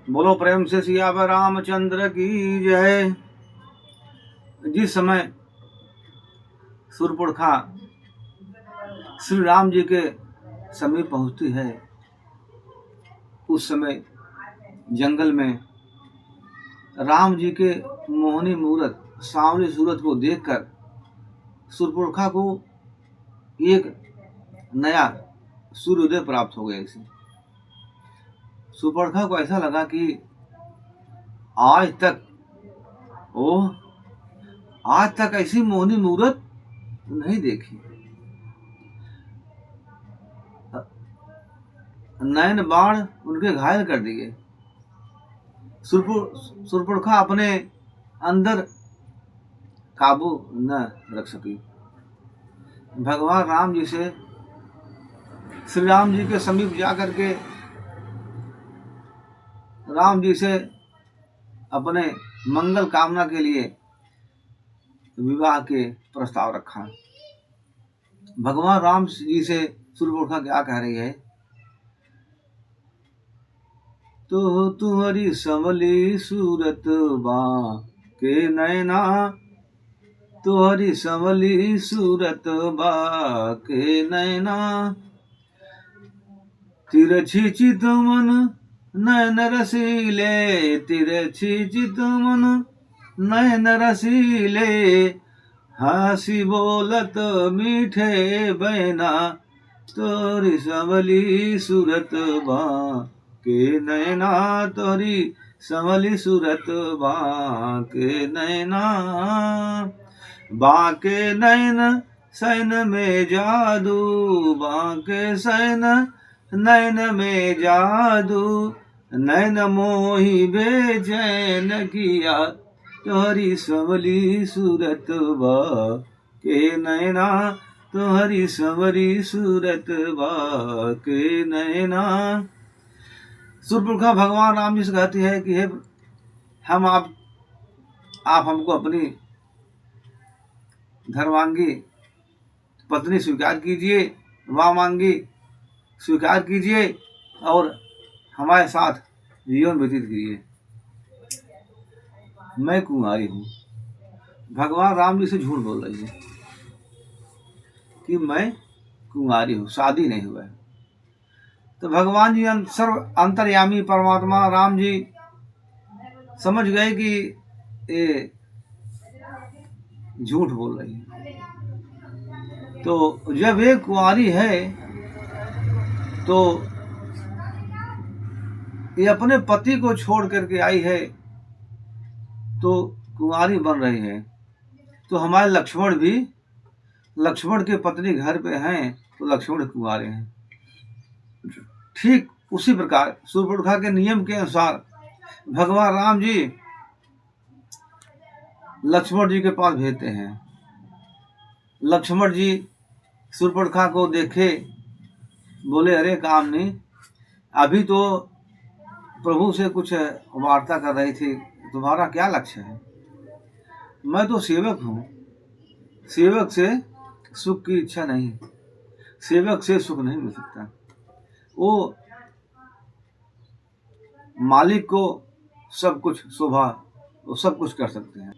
बोलो प्रेम से सियावर रामचंद्र की जय। जिस समय सुरपुरखा श्री राम जी के समीप पहुंचती है, उस समय जंगल में राम जी के मोहनी मूरत सांवली सूरत को देखकर सुरपुरखा को एक नया सूर्योदय प्राप्त हो गया। इसे सुरपुरखा को ऐसा लगा कि आज तक ऐसी मोहनी मूरत नहीं देखी। नयन बाण उनके घायल कर दिए। सुरपुरखा अपने अंदर काबू न रख सकी। भगवान राम जी से श्री राम जी के समीप जाकर के राम जी से अपने मंगल कामना के लिए विवाह के प्रस्ताव रखा। भगवान राम जी से सुरपुरखा क्या कह रही है? तो तुम्हारी संवली सूरत बाके नैना, तुम्हारी संवली सूरत बाके नैना, तिरछी चितमन नयन रसीले, तिरछी चितमन नयन रसीले, हंसी बोलत मीठे बैना, तोरी संवली सूरत बाके नैना, तोरी संवली सूरत बाके नैना, बाके नैन सैन में जादू, बाके सैन नैन में जादू, नैन मोही बेचैन किया, तोहरी संवली सूरत बाके नैना, तोहरी संवरी सूरत बाके नैना। सुरपुरखा भगवान राम जी से कहती है कि हे हम आप हमको अपनी धर्मांगी पत्नी स्वीकार कीजिए, वामांगी स्वीकार कीजिए और हमारे साथ जीवन व्यतीत कीजिए। मैं कुंवारी हूँ। भगवान राम जी से झूठ बोल रही है कि मैं कुंवारी हूँ, शादी नहीं हुआ है। तो भगवान जी सर्व अंतर्यामी परमात्मा राम जी समझ गए कि ये झूठ बोल रही है। तो जब ये कुंवारी है तो ये अपने पति को छोड़ करके आई है, तो कुंवारी बन रही है। तो हमारे लक्ष्मण के पत्नी घर पे हैं, तो लक्ष्मण कुंवारे हैं। ठीक उसी प्रकार सुरपुरखा के नियम के अनुसार भगवान राम जी लक्ष्मण जी के पास भेजते हैं। लक्ष्मण जी सुरपुरखा को देखे, बोले अरे कामनी, अभी तो प्रभु से कुछ वार्ता कर रही थी, तुम्हारा क्या लक्ष्य है? मैं तो सेवक हूँ, सेवक से सुख की इच्छा नहीं, सेवक से सुख नहीं मिल सकता। वो मालिक को सब कुछ शोभा, वो सब कुछ कर सकते हैं।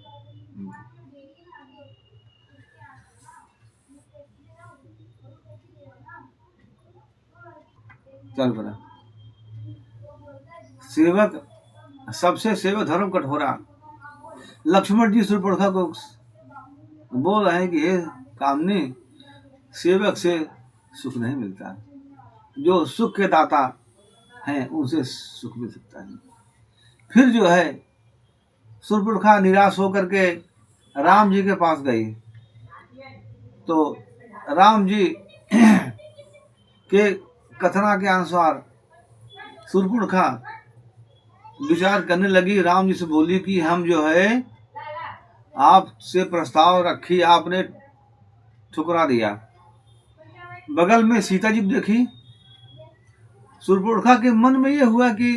चल बना सेवक सबसे सेवक धर्म कठोरा। लक्ष्मण जी सुरपुरखा को बोल रहे हैं कि हे कामनी, सेवक से सुख नहीं मिलता, जो सुख के दाता हैं उनसे सुख मिल सकता है। फिर जो है सुरपुरखा निराश होकर के राम जी के पास गई। तो राम जी के कथना के अनुसार सुरपुरखा विचार करने लगी। राम जी से बोली कि हम जो है आपसे प्रस्ताव रखी, आपने ठुकरा दिया। बगल में सीता जी देखी। सुरपुरखा के मन में ये हुआ कि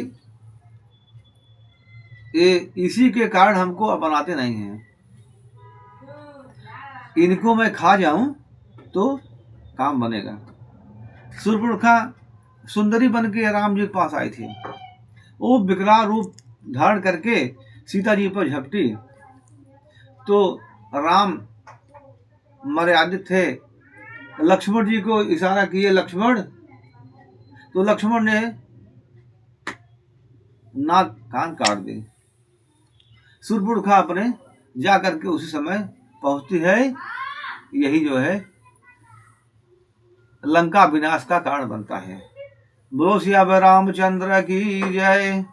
ये इसी के कारण हमको अपनाते नहीं हैं, इनको मैं खा जाऊं तो काम बनेगा। सुरपुरखा सुंदरी बन के राम जी के पास आई थी। वो विकराल रूप धारण करके सीता जी पर झपटी तो राम मर्यादित थे, लक्ष्मण जी को इशारा किए लक्ष्मण, तो लक्ष्मण ने नाक कान काट दी। सूर्पणखा अपने जा करके उसी समय पहुंचती है। यही जो है लंका विनाश का कारण बनता है। बोलो सियावर रामचंद्र की जय।